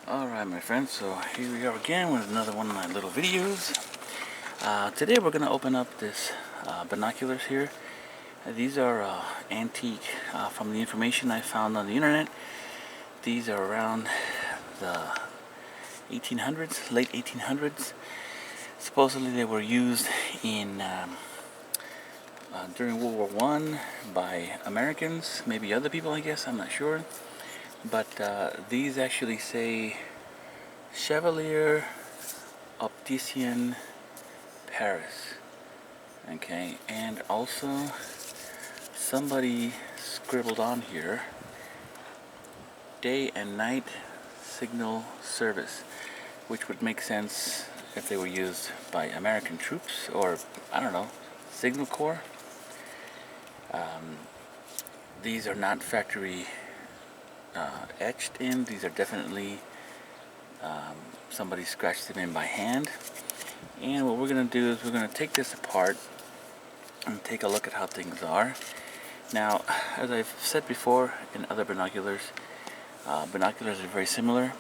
Alright my friends, so here we are again with another one of my little videos. Today we're going to open up this binoculars here. These are antique from the information I found on the internet. These are around the 1800s, late 1800s. Supposedly they were used in during World War I by Americans, maybe other people I guess, I'm not sure. But these actually say Chevalier Opticien Paris. Okay, and also somebody scribbled on here day and night signal service, which would make sense if they were used by American troops or, I don't know, Signal Corps. These are not factory etched in. These are definitely somebody scratched them in by hand. And what we're going to do is we're going to take this apart and take a look at how things are. Now, as I've said before in other binoculars, binoculars are very similar,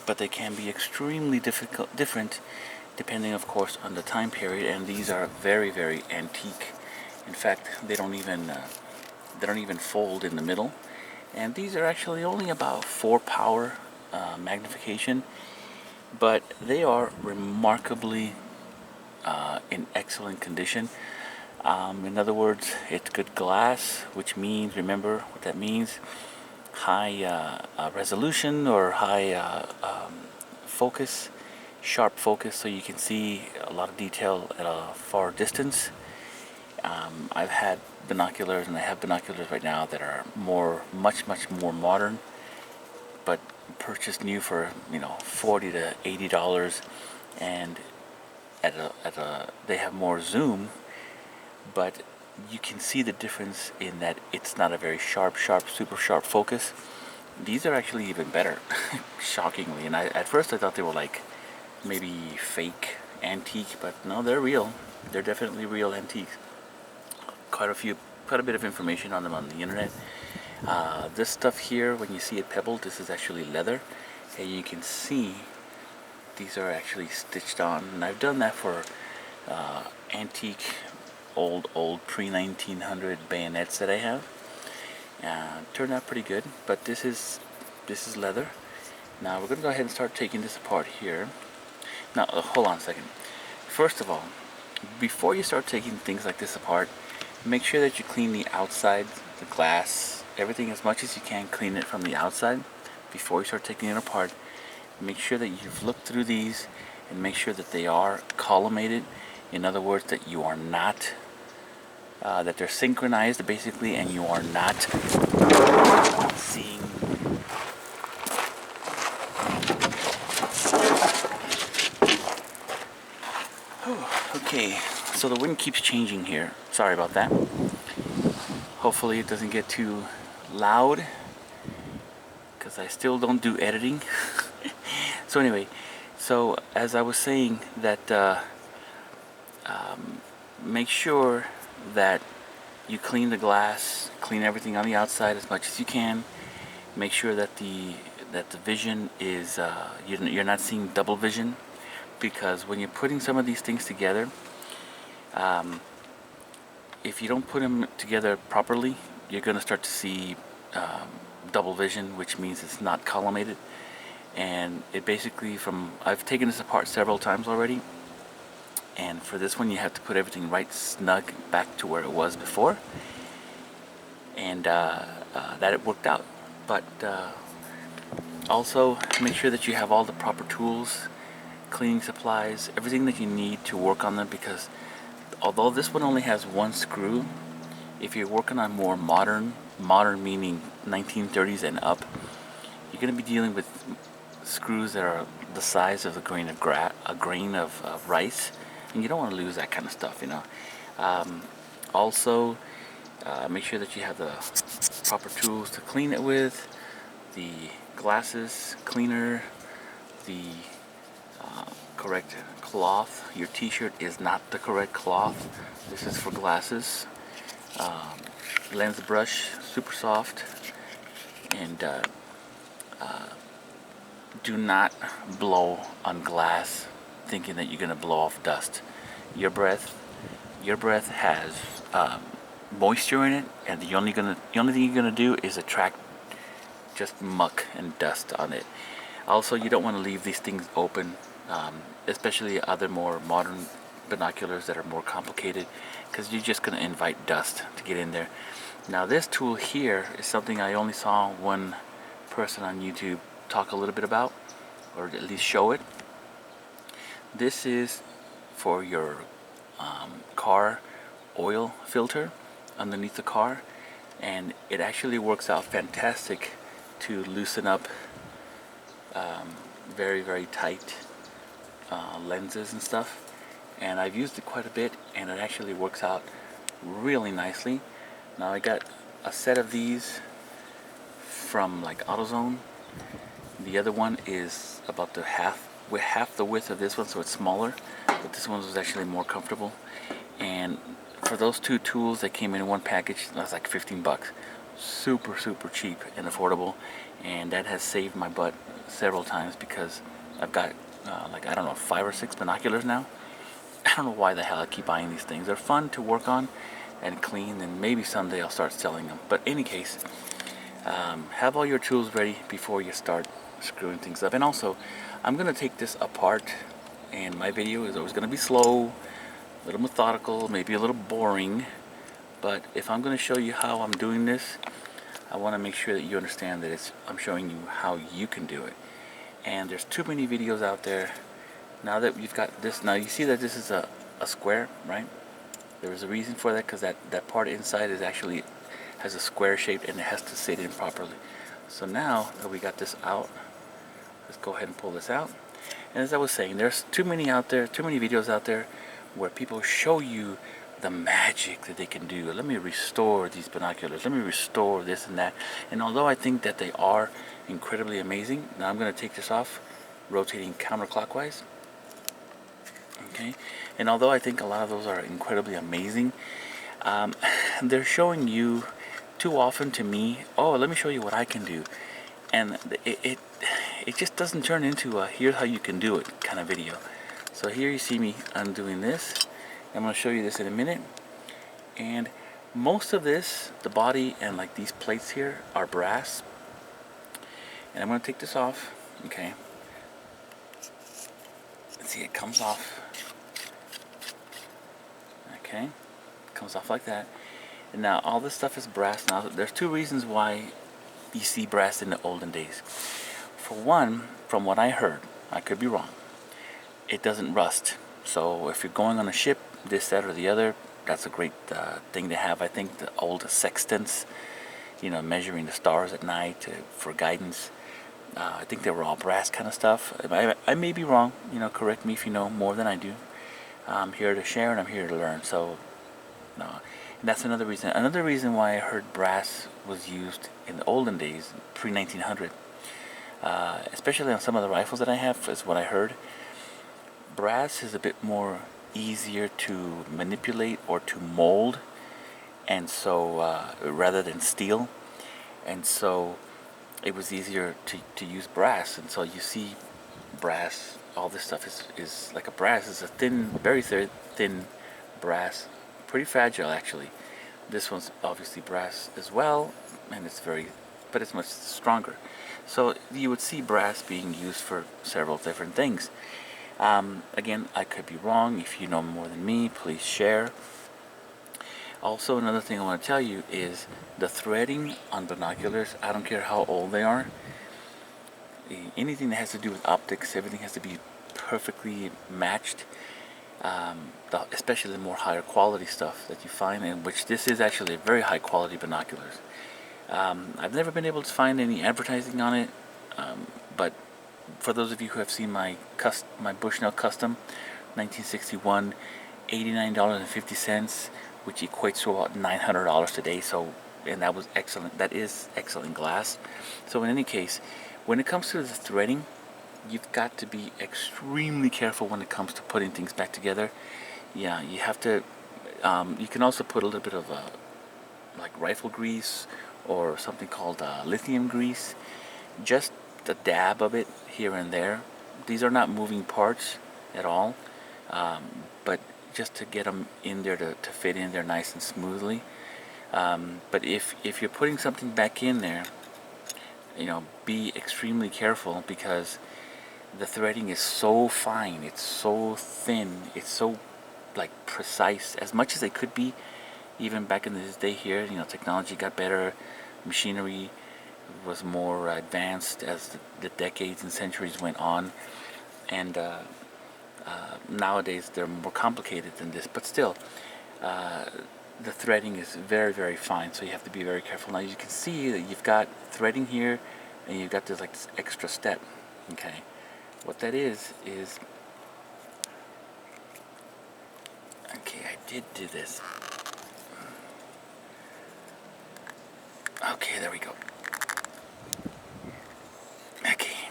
but they can be extremely different depending, of course, on the time period. And these are very, very antique. In fact, they don't even fold in the middle. And these are actually only about 4 power magnification, but they are remarkably in excellent condition. In other words, it's good glass, which means, remember what that means, high resolution or high focus, sharp focus, so you can see a lot of detail at a far distance. I've had binoculars, and I have binoculars right now that are much more modern, but purchased new for $40 to $80, and they have more zoom, but you can see the difference in that it's not a very super sharp focus. These are actually even better, shockingly. And at first I thought they were like maybe fake antique, but no, they're real. They're definitely real antiques. Quite a bit of information on them on the internet. This stuff here, when you see it pebbled, this is actually leather, and you can see these are actually stitched on. And I've done that for antique, old pre-1900 bayonets that I have. Turned out pretty good, but this is leather. Now we're going to go ahead and start taking this apart here. Now hold on a second. First of all, before you start taking things like this apart, make sure that you clean the outside, the glass, everything as much as you can. Clean it from the outside before you start taking it apart. Make sure that you've looked through these and make sure that they are collimated. In other words, that you are not, that they're synchronized basically, and you are not seeing okay, so the wind keeps changing here. Sorry about that. Hopefully it doesn't get too loud, because I still don't do editing. So anyway, so as I was saying, that make sure that you clean the glass, clean everything on the outside as much as you can. Make sure that the vision is you're not seeing double vision, because when you're putting some of these things together, if you don't put them together properly, you're going to start to see double vision, which means it's not collimated. And it basically, I've taken this apart several times already, and for this one you have to put everything right snug back to where it was before, and that it worked out. But also make sure that you have all the proper tools, cleaning supplies, everything that you need to work on them, because although this one only has one screw, if you're working on more modern meaning 1930s and up, you're going to be dealing with screws that are the size of a grain of rice, and you don't want to lose that kind of stuff, Also, make sure that you have the proper tools to clean it with, the glasses cleaner, the correct cloth. Your t-shirt is not the correct cloth. This is for glasses. Lens brush, super soft, and do not blow on glass thinking that you're gonna blow off dust. Your breath has moisture in it, and the only thing you're gonna do is attract just muck and dust on it. Also, you don't want to leave these things open, especially other more modern binoculars that are more complicated, because you're just going to invite dust to get in there. Now this tool here is something I only saw one person on YouTube talk a little bit about, or at least show it. This is for your car oil filter underneath the car, and it actually works out fantastic to loosen up very, very tight lenses and stuff. And I've used it quite a bit, and it actually works out really nicely. Now I got a set of these from like AutoZone. The other one is about half the width of this one, so it's smaller, but this one was actually more comfortable. And for those two tools that came in one package, that was like 15 bucks. Super cheap and affordable, and that has saved my butt several times, because I've got like, I don't know, 5 or 6 binoculars now. I don't know why the hell I keep buying these things. They're fun to work on and clean, and maybe someday I'll start selling them. But in any case, have all your tools ready before you start screwing things up. And also, I'm gonna take this apart, and my video is always gonna be slow, a little methodical, maybe a little boring. But if I'm going to show you how I'm doing this, I want to make sure that you understand that I'm showing you how you can do it. And there's too many videos out there. Now that you've got this, now you see that this is a square, right? There is a reason for that, because that part inside is actually has a square shape, and it has to sit in properly. So now that we got this out, let's go ahead and pull this out. And as I was saying, there's too many videos out there where people show you the magic that they can do. Let me restore these binoculars, let me restore this and that. And although I think that they are incredibly amazing, now I'm going to take this off, rotating counterclockwise. Okay, and although I think a lot of those are incredibly amazing, they're showing you too often to me, oh, let me show you what I can do. And it just doesn't turn into a here's how you can do it kind of video. So here you see me undoing this. I'm going to show you this in a minute. And most of this, the body and like these plates here, are brass. And I'm going to take this off. Okay. Let's see, it comes off. Okay. It comes off like that. And now all this stuff is brass. Now there's 2 reasons why you see brass in the olden days. For one, from what I heard, I could be wrong, it doesn't rust. So if you're going on a ship, this, that, or the other, that's a great thing to have. I think the old sextants, measuring the stars at night for guidance, I think they were all brass kind of stuff. I may be wrong. Correct me if you know more than I do. I'm here to share, and I'm here to learn. So, no, and that's another reason. Another reason why I heard brass was used in the olden days, pre-1900, especially on some of the rifles that I have, is what I heard. Brass is a bit more easier to manipulate or to mold, and so rather than steel, and so it was easier to use brass. And so you see brass, all this stuff is like a brass. It's a thin, very thin brass, pretty fragile actually. This one's obviously brass as well, and but it's much stronger. So you would see brass being used for several different things. Again, I could be wrong. If you know more than me, please share. Also, another thing I want to tell you is the threading on binoculars. I don't care how old they are. Anything that has to do with optics, everything has to be perfectly matched. Especially the more higher quality stuff that you find, in which this is actually a very high quality binoculars. I've never been able to find any advertising on it, but for those of you who have seen my Bushnell Custom 1961, $89.50, which equates to about $900 today. So, and that was excellent. That is excellent glass. So in any case, when it comes to the threading, you've got to be extremely careful when it comes to putting things back together. Yeah, you have to. You can also put a little bit of like rifle grease or something called lithium grease, just the dab of it here and there. These are not moving parts at all, but just to get them in there to fit in there nice and smoothly. But if you're putting something back in there, be extremely careful, because the threading is so fine, it's so thin, it's so like precise, as much as it could be even back in this day here. Technology got better, machinery was more advanced as the decades and centuries went on, and nowadays they're more complicated than this, but still the threading is very, very fine, so you have to be very careful. Now you can see that you've got threading here, and you've got this extra step. Okay, what that is okay, I did do this. Okay, there we go. Okay,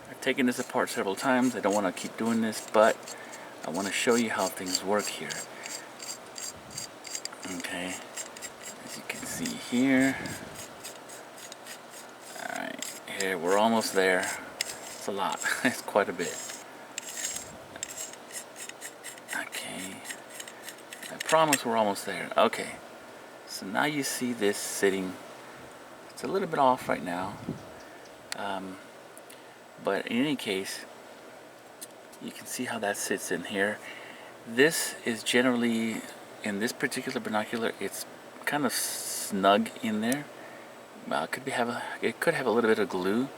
I've taken this apart several times. I don't want to keep doing this, but I want to show you how things work here. Okay, as you can see here. Alright, here we're almost there. It's a lot. It's quite a bit. Okay, I promise we're almost there. Okay, so now you see this sitting. It's a little bit off right now, but in any case, you can see how that sits in here. This is generally, in this particular binocular, it's kind of snug in there. Well, it could have a little bit of glue.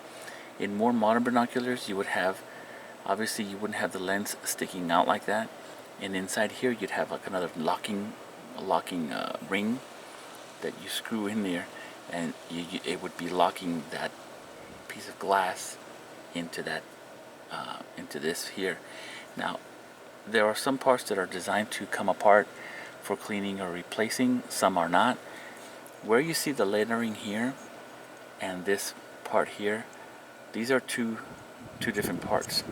In more modern binoculars, you would have, obviously you wouldn't have the lens sticking out like that, and inside here you'd have like another locking ring that you screw in there, and it would be locking that piece of glass into that into this here. Now, there are some parts that are designed to come apart for cleaning or replacing. Some are not. Where you see the lettering here and this part here, these are two different parts.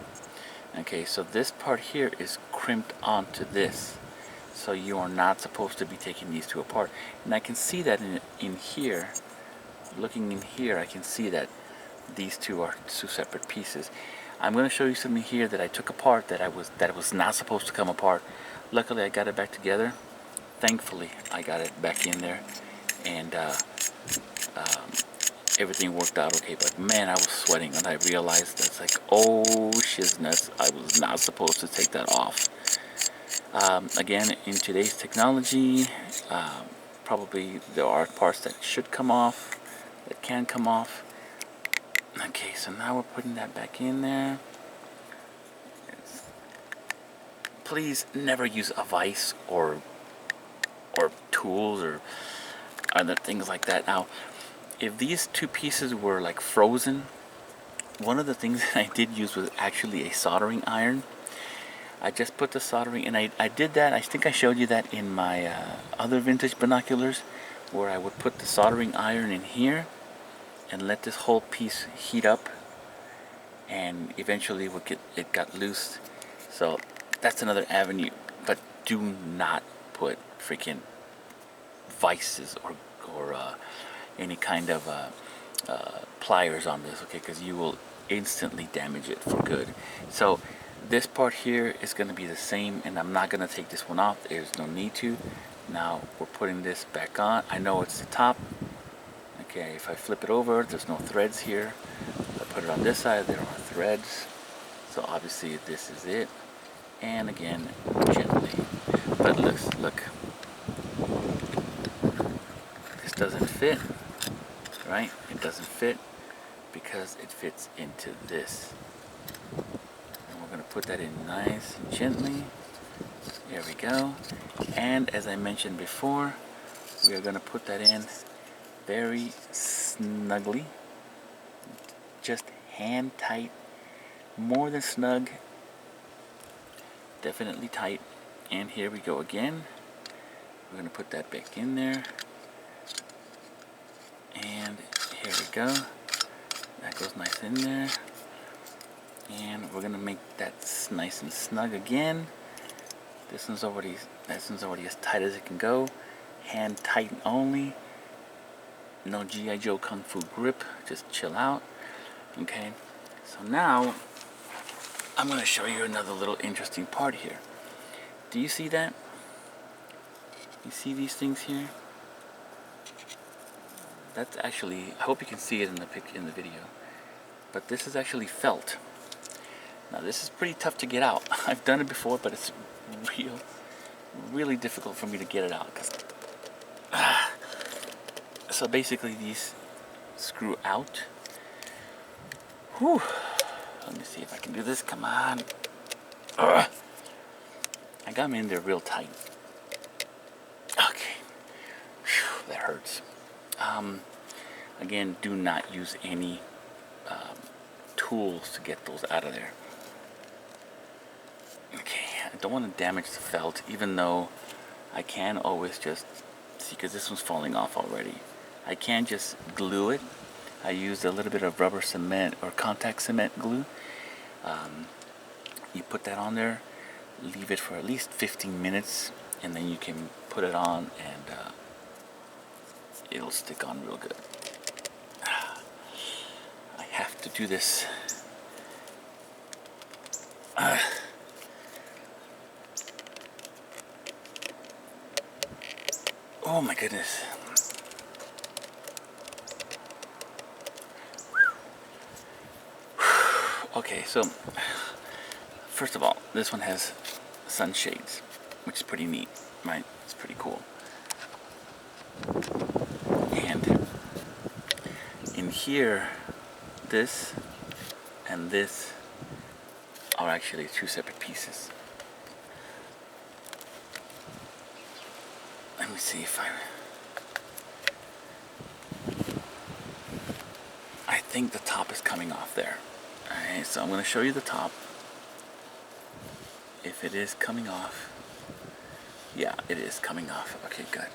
Okay, so this part here is crimped onto this, so you are not supposed to be taking these two apart. And I can see that in here, looking in here, I can see that these two are two separate pieces. I'm going to show you something here that I took apart that was not supposed to come apart. Luckily I got it back together. Thankfully I got it back in there, and everything worked out okay. But man, I was sweating when I realized that's like, oh shizness, I was not supposed to take that off. Again, in today's technology, probably there are parts that should come off, that can come off. Okay, so now we're putting that back in there. Please never use a vise or tools or other things like that. Now, if these two pieces were like frozen, one of the things that I did use was actually a soldering iron. I just put the soldering, and I did that, I think I showed you that in my other vintage binoculars, where I would put the soldering iron in here and let this whole piece heat up, and eventually it got loose. So that's another avenue, but do not put freaking vices or any kind of pliers on this, okay, because you will instantly damage it for good. So this part here is going to be the same, and I'm not going to take this one off. There's no need to. Now we're putting this back on. I know it's the top. Okay, if I flip it over, there's no threads here. If I put it on this side, there are threads. So obviously this is it. And again, gently. But look. This doesn't fit, right? It doesn't fit because it fits into this. And we're going to put that in nice and gently. There we go. And as I mentioned before, we are going to put that in very snugly, just hand tight, more than snug, definitely tight. And here we go again. We're going to put that back in there, and here we go. That goes nice in there, and we're going to make that nice and snug again. This one's already as tight as it can go. Hand tight only. No G.I. Joe Kung Fu grip, just chill out. Okay, so now I'm going to show you another little interesting part here. Do you see that? You see these things here? That's actually, I hope you can see it in the video, but this is actually felt. Now this is pretty tough to get out. I've done it before, but it's really difficult for me to get it out. So basically these screw out. Whew. Let me see if I can do this. Come on. Ugh. I got them in there real tight. Okay. Whew, that hurts. Again, do not use any tools to get those out of there. Okay, I don't want to damage the felt, even though I can always just see, because this one's falling off already. I can just glue it. I used a little bit of rubber cement or contact cement glue. You put that on there, leave it for at least 15 minutes, and then you can put it on and it'll stick on real good. I have to do this. Oh my goodness. Okay, so first of all, this one has sunshades, which is pretty neat, right? It's pretty cool. And in here, this and this are actually two separate pieces. Let me see if I think the top is coming off there. Alright, so I'm going to show you the top. If it is coming off. Yeah, it is coming off. Okay, good.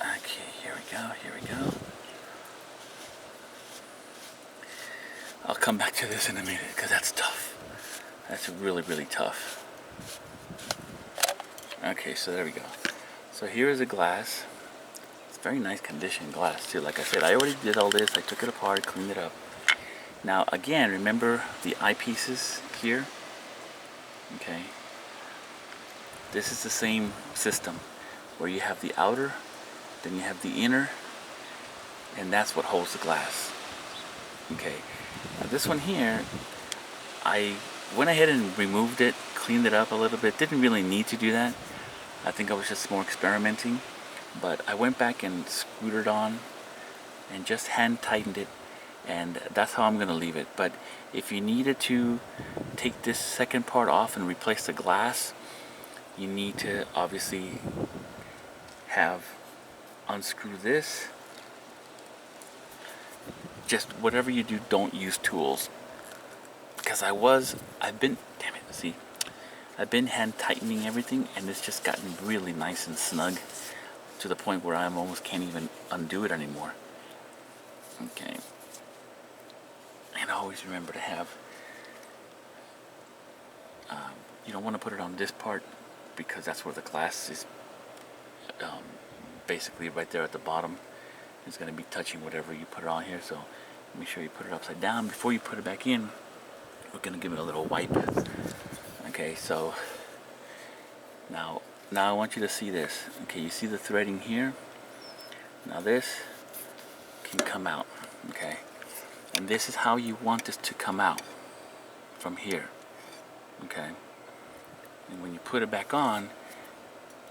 Okay, here we go. I'll come back to this in a minute because that's tough. That's really tough. Okay, so there we go. So here is a glass. It's very nice condition glass too. Like I said, I already did all this. I took it apart, cleaned it up. Now again, remember the eyepieces here? Okay. This is the same system where you have the outer, then you have the inner, and that's what holds the glass. Okay. Now this one here, I went ahead and removed it, cleaned it up a little bit. Didn't really need to do that. I think I was just more experimenting. But I went back and screwed it on and just hand tightened it, and that's how I'm going to leave it. But if you needed to take this second part off and replace the glass, you need to obviously unscrew this. Just whatever you do, don't use tools, because I've been hand tightening everything, and it's just gotten really nice and snug to the point where I almost can't even undo it anymore. Okay. And always remember to have, you don't want to put it on this part because that's where the glass is, basically right there at the bottom. It's going to be touching whatever you put it on here, so make sure you put it upside down before you put it back in. We're going to give it a little wipe. Okay, so now I want you to see this. Okay, you see the threading here? Now this can come out, okay? And this is how you want this to come out, from here, okay? And when you put it back on,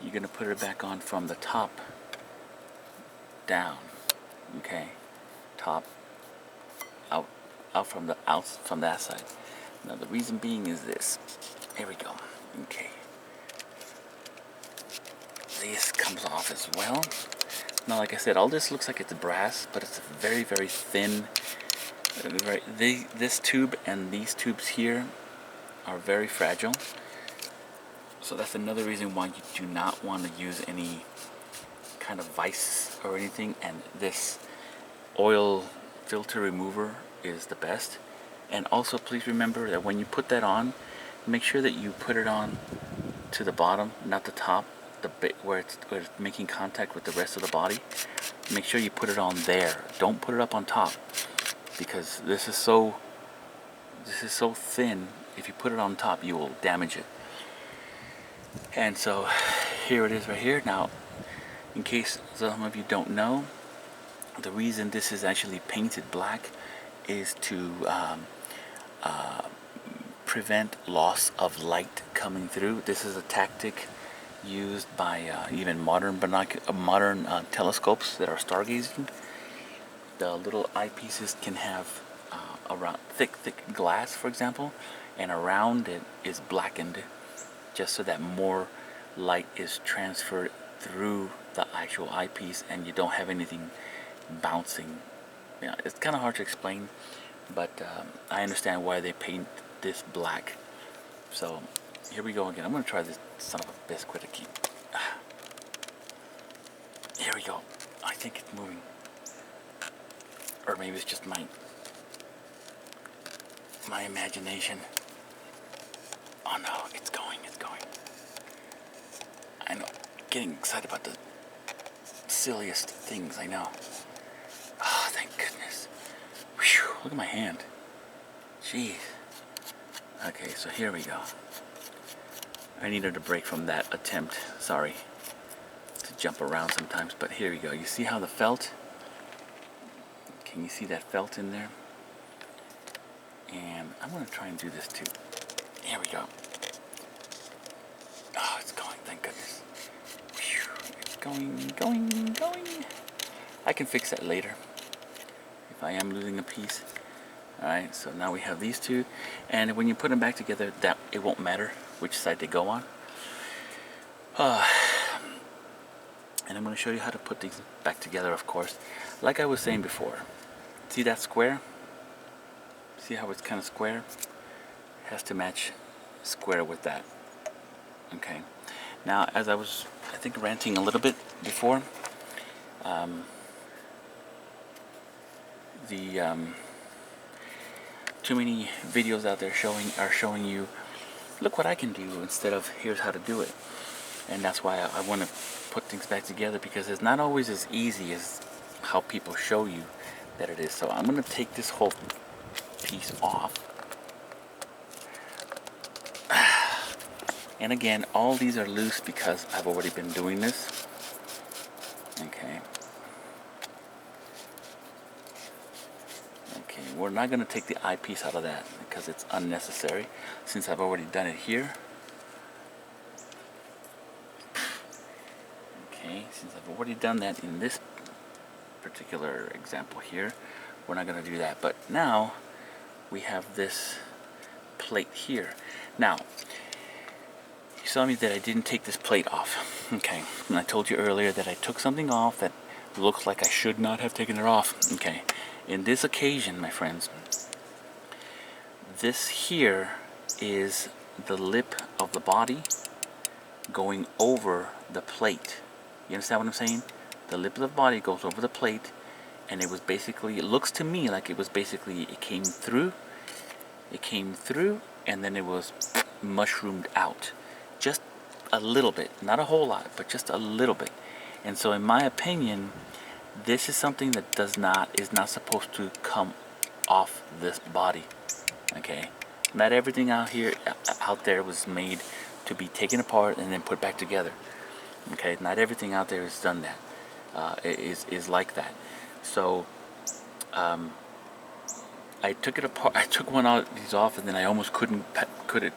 you're going to put it back on from the top down, okay? Top out from that side. Now the reason being is this. Here we go. Okay. This comes off as well. Now, like I said, all this looks like it's brass, but it's very thin. This tube and these tubes here are very fragile. So that's another reason why you do not want to use any kind of vise or anything. And this oil filter remover is the best. And also, please remember that when you put that on, make sure that you put it on to the bottom, not the top, the bit where it's making contact with the rest of the body, make sure you put it on there. Don't put it up on top, because this is so thin. If you put it on top, you will damage it. And so here it is right here. Now, in case some of you don't know, the reason this is actually painted black is to prevent loss of light coming through. This is a tactic used by even modern telescopes that are stargazing. The little eyepieces can have around thick glass, for example, and around it is blackened, just so that more light is transferred through the actual eyepiece and you don't have anything bouncing. Yeah, it's kind of hard to explain, but I understand why they paint this black. So here we go again. I'm going to try this son of a biscuit to keep. Here we go. I think it's moving. Or maybe it's just my imagination. Oh no, it's going. I know, getting excited about the silliest things, I know. Oh, thank goodness. Whew, look at my hand. Jeez. Okay, so here we go. I needed a break from that attempt. Sorry to jump around sometimes, but here we go. You see how the felt? Can you see that felt in there? And I'm going to try and do this too. Here we go. Oh, it's going, thank goodness. Whew, it's going. I can fix that later if I am losing a piece. Alright, so now we have these two, and when you put them back together, that it won't matter which side they go on. And I'm going to show you how to put these back together, of course. Like I was saying before, see that square? See how it's kind of square? It has to match square with that. Okay. Now, as I was, I think, ranting a little bit before, too many videos out there are showing you, look what I can do, instead of here's how to do it. And that's why I want to put things back together, because it's not always as easy as how people show you that it is. So I'm going to take this whole piece off. And again, all these are loose because I've already been doing this. Okay. Okay, we're not going to take the eyepiece out of that because it's unnecessary since I've already done it here. Okay, since I've already done that in this particular example here, we're not going to do that. But now we have this plate here. Now, you saw me that I didn't take this plate off. Okay, and I told you earlier that I took something off that looks like I should not have taken it off. Okay, in this occasion, my friends, this here is the lip of the body going over the plate. You understand what I'm saying? The lip of the body goes over the plate, and it was basically, it looks to me like it was basically, it came through, and then it was mushroomed out. Just a little bit, not a whole lot, but just a little bit. And so in my opinion, this is something that is not supposed to come off this body. Okay, not everything out there was made to be taken apart and then put back together. Okay, not everything out there has done that. Is like that. So I took it apart. I took one of these off, and then I almost couldn't put it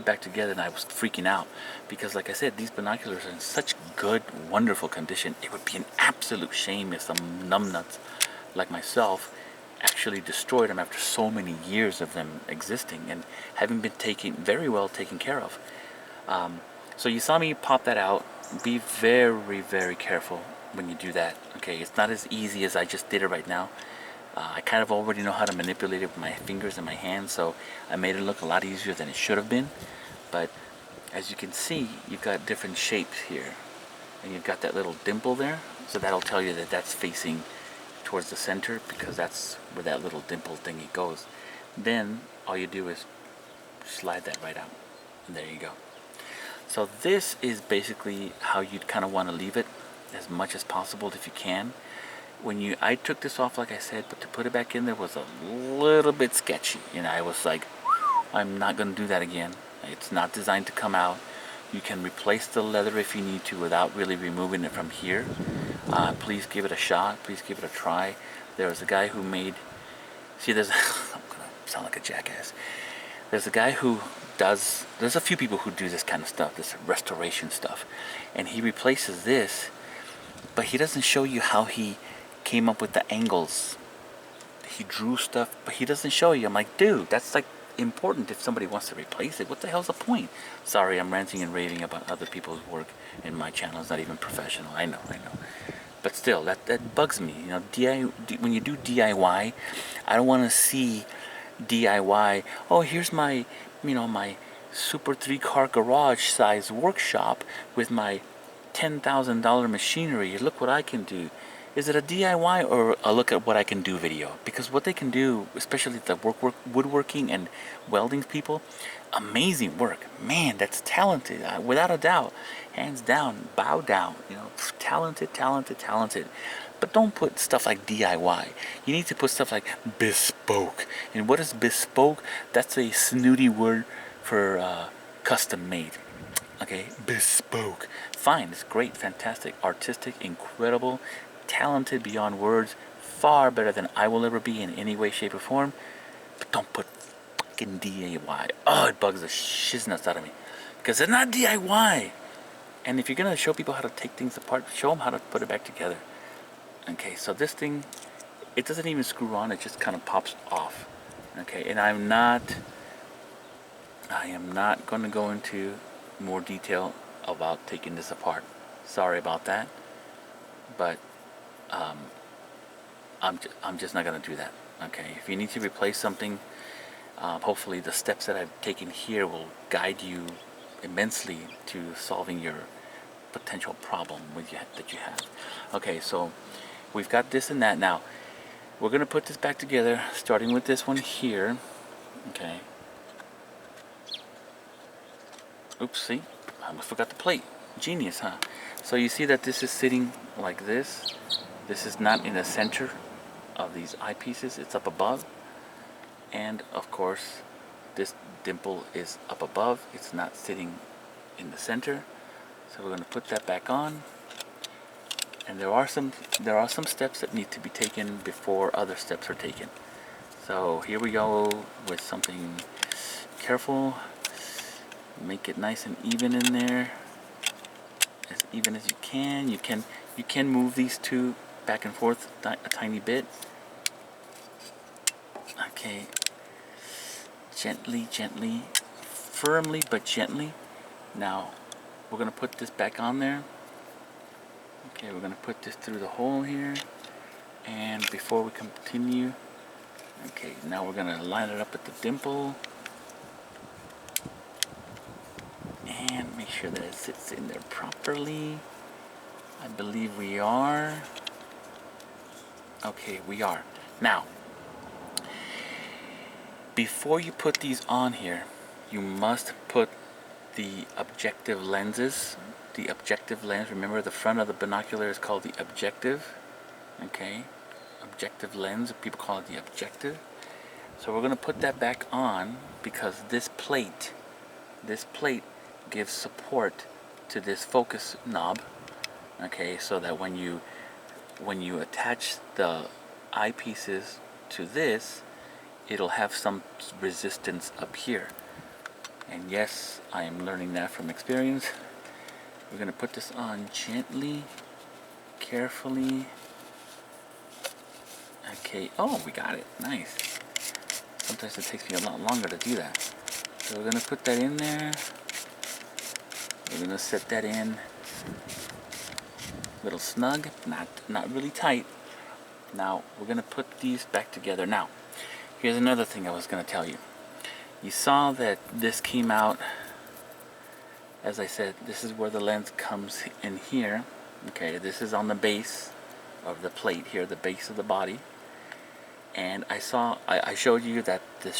back together, and I was freaking out because, like I said, these binoculars are in such good, wonderful condition. It would be an absolute shame if some numbnuts like myself actually destroyed them after so many years of them existing and having been very well taken care of. So you saw me pop that out. Be very, very careful when you do that. Okay, it's not as easy as I just did it right now. I kind of already know how to manipulate it with my fingers and my hands, so I made it look a lot easier than it should have been. But as you can see, you've got different shapes here, and you've got that little dimple there, so that'll tell you that that's facing towards the center, because that's where that little dimple thingy goes. Then all you do is slide that right out, and there you go. So this is basically how you'd kind of want to leave it as much as possible if you can. I took this off, like I said, but to put it back in there was a little bit sketchy. I was like, I'm not going to do that again. It's not designed to come out. You can replace the leather if you need to without really removing it from here. Please give it a shot. Please give it a try. There was a guy who made... See, I'm going to sound like a jackass. There's a guy who does... There's a few people who do this kind of stuff, this restoration stuff. And he replaces this, but he doesn't show you how he came up with the angles. He drew stuff, but he doesn't show you. I'm like, dude, that's like important if somebody wants to replace it. What the hell's the point? Sorry, I'm ranting and raving about other people's work, and my channel is not even professional. I know. But still, that bugs me. When you do DIY, I don't want to see DIY. Oh, here's my, my super 3-car garage size workshop with my $10,000 machinery. Look what I can do. Is it a DIY or a look at what I can do video? Because what they can do, especially the woodworking and welding people, amazing work. Man, that's talented, without a doubt. Hands down, bow down. Talented. But don't put stuff like DIY. You need to put stuff like bespoke. And what is bespoke? That's a snooty word for custom made. Okay, bespoke. Fine, it's great, fantastic, artistic, incredible, talented beyond words, far better than I will ever be in any way, shape, or form. But don't put fucking DIY. Oh, it bugs the shiznuts out of me. Because it's not DIY. And if you're going to show people how to take things apart, show them how to put it back together. Okay, so this thing, it doesn't even screw on, it just kind of pops off. Okay, and I am not going to go into more detail about taking this apart. Sorry about that. But I'm just not going to do that. Okay, if you need to replace something, hopefully the steps that I've taken here will guide you immensely to solving your potential problem that you have. Okay, so we've got this and that. Now we're going to put this back together, starting with this one here. Okay. Oops, see, I almost forgot the plate. Genius, huh? So you see that this is sitting like this. This is not in the center of these eyepieces. It's up above. And of course, this dimple is up above. It's not sitting in the center. So we're going to put that back on. And there are some steps that need to be taken before other steps are taken. So here we go with something careful. Make it nice and even in there, as even as you can. You can move these two back and forth a tiny bit. Okay, gently, firmly but gently. Now we're gonna put this back on there. Okay, we're gonna put this through the hole here, and before we continue, okay, now we're gonna line it up with the dimple. And make sure that it sits in there properly. I believe we are. Okay, we are. Now, before you put these on here, you must put the objective lenses. The objective lens, remember the front of the binocular is called the objective. Okay, objective lens, people call it the objective. So we're going to put that back on because this plate gives support to this focus knob. Okay, so that when you attach the eyepieces to this, it'll have some resistance up here. And yes, I am learning that from experience. We're going to put this on gently, carefully. Okay, oh, we got it. Nice. Sometimes it takes me a lot longer to do that. So we're going to put that in there. We're going to set that in a little snug, not really tight. Now we're going to put these back together. Now, here's another thing I was going to tell you. You saw that this came out, as I said, this is where the lens comes in here. Okay, this is on the base of the plate here, the base of the body. And I showed you that the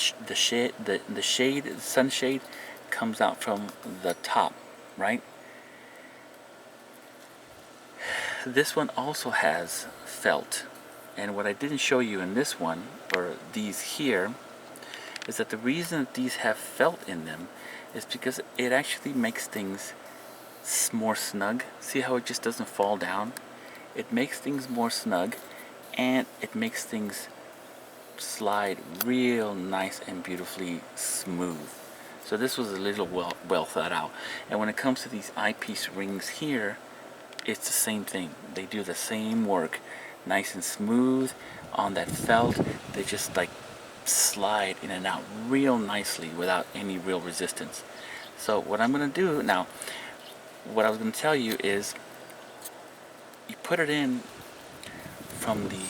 sunshade comes out from the top. right? This one also has felt, and what I didn't show you in this one, or these here, is that the reason that these have felt in them is because it actually makes things more snug. See how it just doesn't fall down? It makes things more snug, and it makes things slide real nice and beautifully smooth. So this was a little well thought out. And when it comes to these eyepiece rings here, it's the same thing. They do the same work, nice and smooth on that felt. They just like slide in and out real nicely without any real resistance. So what I'm going to do now, what I was going to tell you is, you put it in from the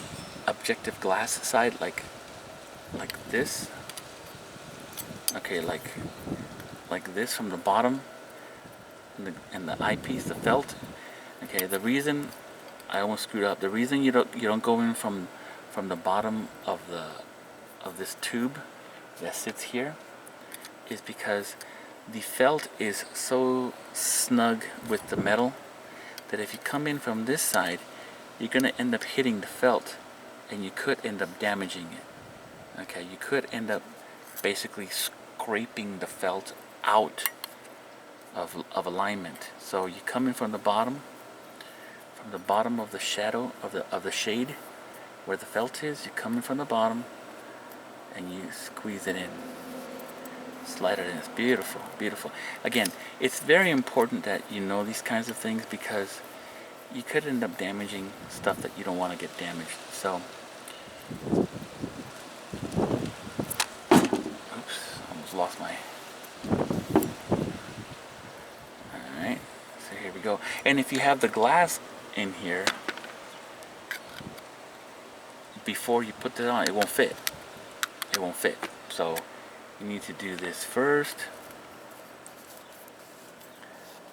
objective glass side, like this. Okay, like this from the bottom, and the eyepiece, the felt. Okay, the reason I almost screwed up. The reason you don't go in from the bottom of this tube that sits here is because the felt is so snug with the metal that if you come in from this side, you're going to end up hitting the felt, and you could end up damaging it. Okay, you could end up basically scraping the felt out of alignment. So you come in from the bottom of the shadow of the shade where the felt is. You come in from the bottom and you squeeze it in, slide it in. It's beautiful, beautiful. Again, it's very important that you know these kinds of things, because you could end up damaging stuff that you don't want to get damaged. So, oops, almost lost my. Alright, so here we go. And if you have the glass in here, before you put it on, it won't fit. It won't fit. So, you need to do this first.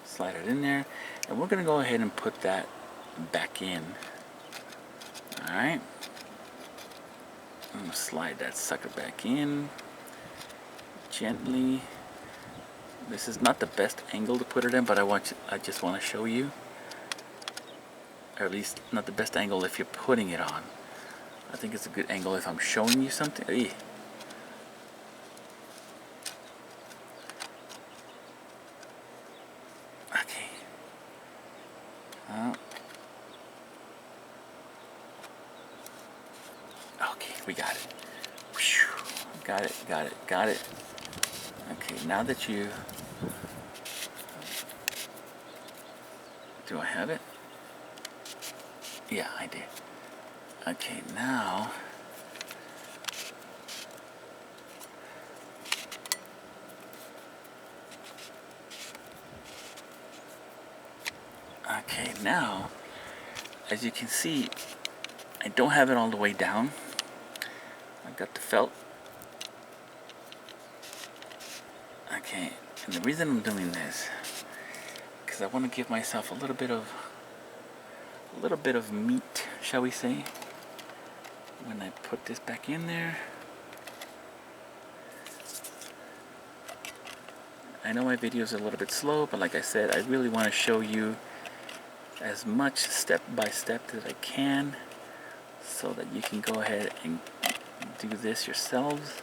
Slide it in there. And we're going to go ahead and put that back in. Alright. I'm going to slide that sucker back in gently. This is not the best angle to put it in, but I just want to show you. Or at least not the best angle if you're putting it on. I think it's a good angle if I'm showing you something. Eey. Okay. Okay, we got it. Got it. Okay, now that you... Do I have it? Yeah, I did. Okay, now... Okay, now, as you can see, I don't have it all the way down. I've got the felt. Okay, and the reason I'm doing this, because I want to give myself a little bit of meat, shall we say, when I put this back in there. I know my video is a little bit slow, but like I said, I really want to show you as much step by step as I can, so that you can go ahead and do this yourselves.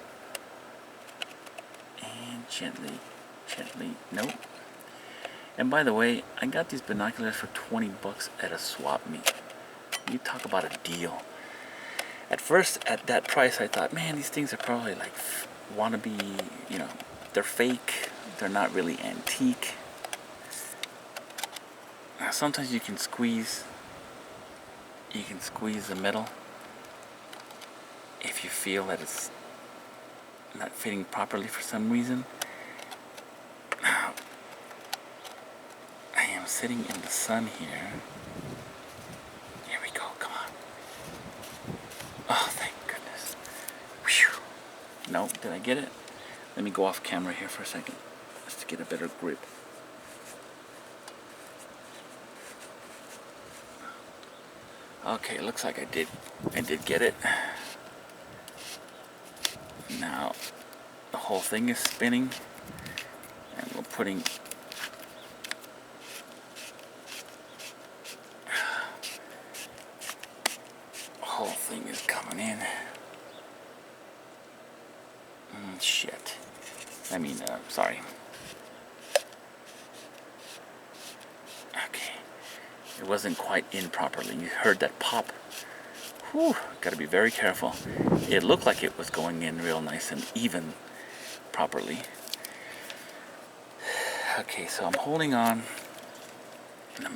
And gently, nope. And by the way, I got these binoculars for 20 bucks at a swap meet. You talk about a deal. At first, at that price, I thought, man, these things are probably like wannabe, they're fake. They're not really antique. Now, sometimes you can squeeze the metal if you feel that it's not fitting properly for some reason. Now, I am sitting in the sun here. Here we go, come on. Oh, thank goodness. Whew. No, did I get it? Let me go off camera here for a second, just to get a better grip. Okay, looks like I did get it. Now the whole thing is spinning, and we're putting thing is coming in. Shit. Sorry. Okay. It wasn't quite in properly. You heard that pop. Whew. Gotta be very careful. It looked like it was going in real nice and even properly. Okay, so I'm holding on. And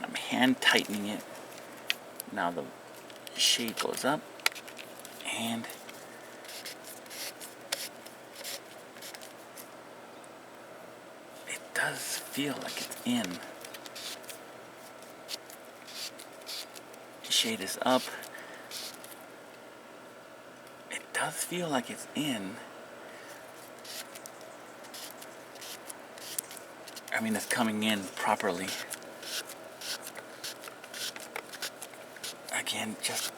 I'm hand tightening it. Now the shade goes up. And it does feel like it's in. The shade is up. It does feel like it's in. I mean, it's coming in properly. Again, just...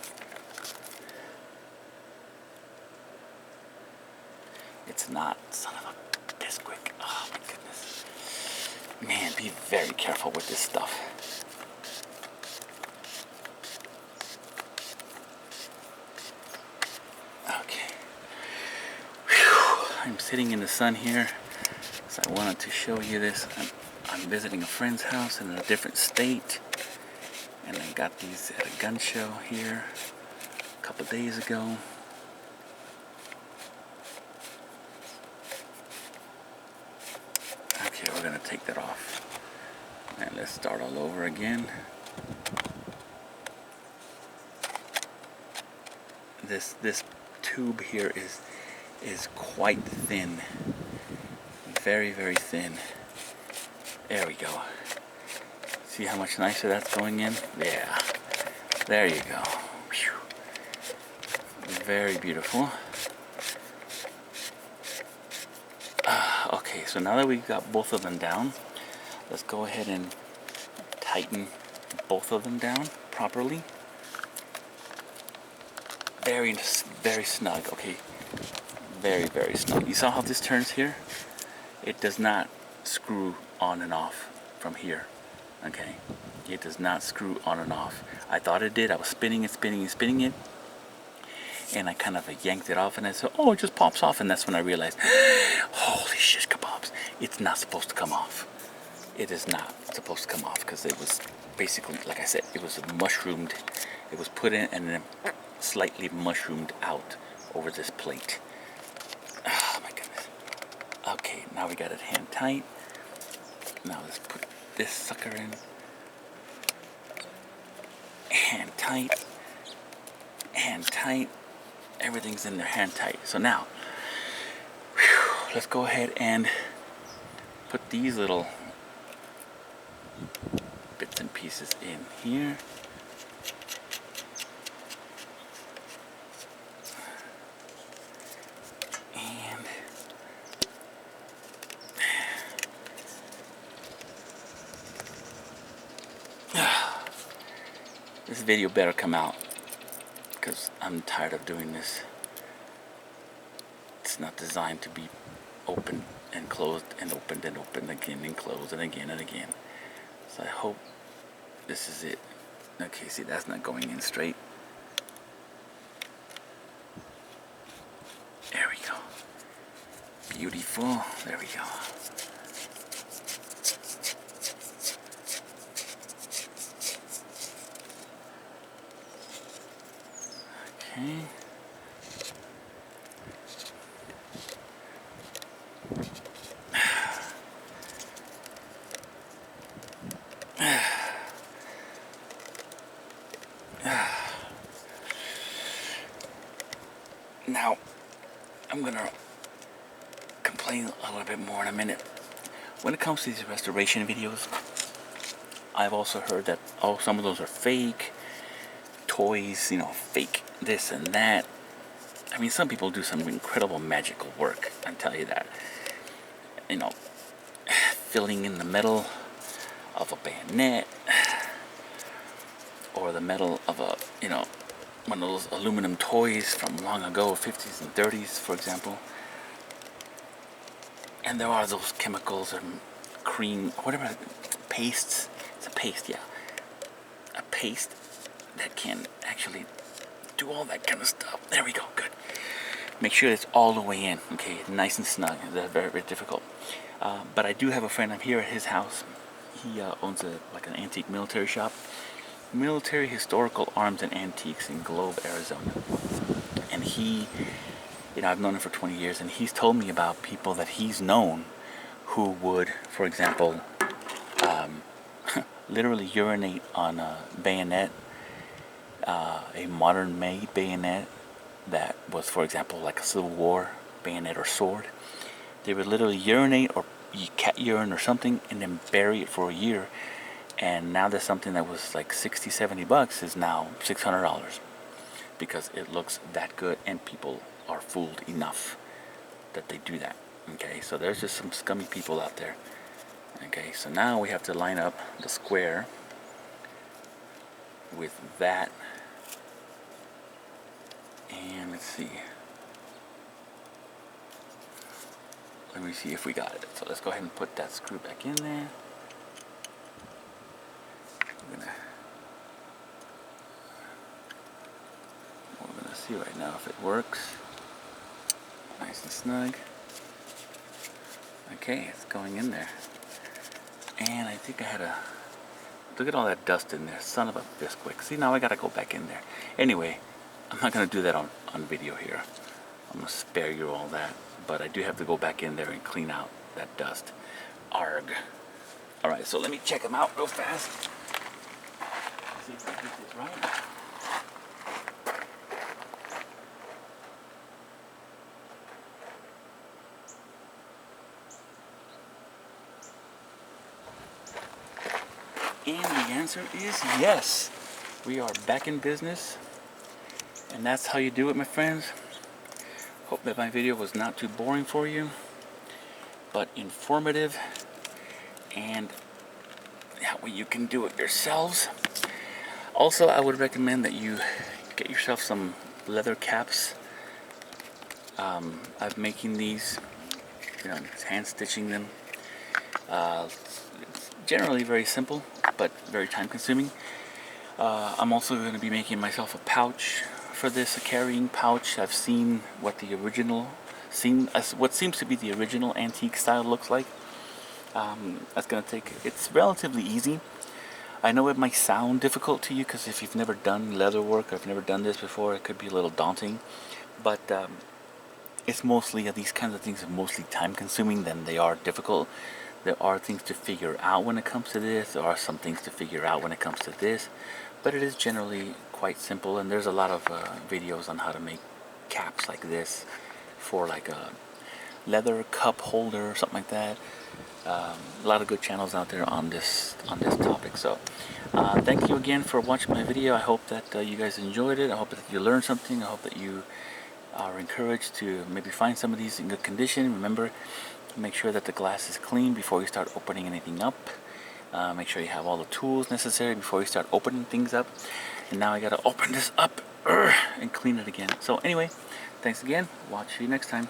It's not, son of a bisquick. Oh my goodness. Man, be very careful with this stuff. Okay. Whew. I'm sitting in the sun here, so I wanted to show you this. I'm visiting a friend's house in a different state, and I got these at a gun show here a couple days ago. Okay, we're gonna take that off, and let's start all over again. This tube here is quite thin, very, very thin. There we go. See how much nicer that's going in? Yeah, there you go. Whew. Very beautiful. Okay, so now that we've got both of them down, let's go ahead and tighten both of them down properly. Very, very snug. Okay, very, very snug. You saw how this turns here? It does not screw on and off from here. Okay, it does not screw on and off. I thought it did. I was spinning it, and I kind of yanked it off, and I said, oh, it just pops off. And that's when I realized, holy shish kebabs, it's not supposed to come off. It is not supposed to come off, because it was basically, like I said, it was mushroomed. It was put in and then slightly mushroomed out over this plate. Oh my goodness. Okay, now we got it hand tight. Now let's put this sucker in. Hand tight. Hand tight. Everything's in there hand tight. So now, whew, let's go ahead and put these little bits and pieces in here. And this video better come out, because I'm tired of doing this. It's not designed to be opened and closed and opened and opened again and closed and again and again. So I hope this is it. Okay, see, that's not going in straight. There we go. Beautiful. There we go. Okay. Now, I'm gonna complain a little bit more in a minute. When it comes to these restoration videos, I've also heard that, oh, some of those are fake toys, you know, fake this and that. I mean, some people do some incredible magical work, I tell you that. You know, filling in the metal of a bayonet, or the metal of a, you know, one of those aluminum toys from long ago, 50s and 30s, for example. And there are those chemicals and cream, whatever, pastes. It's a paste, yeah. A paste that can actually do all that kind of stuff. There we go, good. Make sure it's all the way in, okay, nice and snug. That's very, very difficult. But I do have a friend, I'm here at his house. He owns like an antique military shop. Military Historical Arms and Antiques in Globe, Arizona. And he, I've known him for 20 years, and he's told me about people that he's known who would, for example, literally urinate on a bayonet, a modern-made bayonet that was, for example, like a Civil War bayonet or sword. They would literally urinate or cat urine or something and then bury it for a year. And now there's something that was like $60-70 is now $600 because it looks that good and people are fooled enough that they do that. Okay, so there's just some scummy people out there. Okay, so now we have to line up the square with that. And let's see. Let me see if we got it. So let's go ahead and put that screw back in there. We're gonna see right now if it works. Nice and snug. Okay, it's going in there. And I think I had a... Look at all that dust in there. Son of a bisquick. See, now I gotta go back in there. Anyway, I'm not gonna do that on video here. I'm gonna spare you all that. But I do have to go back in there and clean out that dust. Arg. Alright, so let me check them out real fast. See if I get this right. And the answer is yes. We are back in business. And that's how you do it, my friends. Hope that my video was not too boring for you, but informative, and that way you can do it yourselves. Also, I would recommend that you get yourself some leather caps. I'm making these, hand stitching them. It's generally very simple, but very time consuming. I'm also going to be making myself a pouch for this, a carrying pouch. I've seen what what seems to be the original antique style looks like. That's going to take, it's relatively easy. I know it might sound difficult to you because if you've never done leather work or if you've never done this before, it could be a little daunting. But it's mostly, these kinds of things are mostly time consuming than they are difficult. There are things to figure out when it comes to this. There are some things to figure out when it comes to this. But it is generally quite simple, and there's a lot of videos on how to make caps like this for like a leather cup holder or something like that. A lot of good channels out there on this topic. So thank you again for watching my video. I hope that you guys enjoyed it. I hope that you learned something. I hope that you are encouraged to maybe find some of these in good condition. Remember, make sure that the glass is clean before you start opening anything up. Make sure you have all the tools necessary before you start opening things up. And now I gotta open this up and clean it again. So anyway, thanks again. Watch you next time.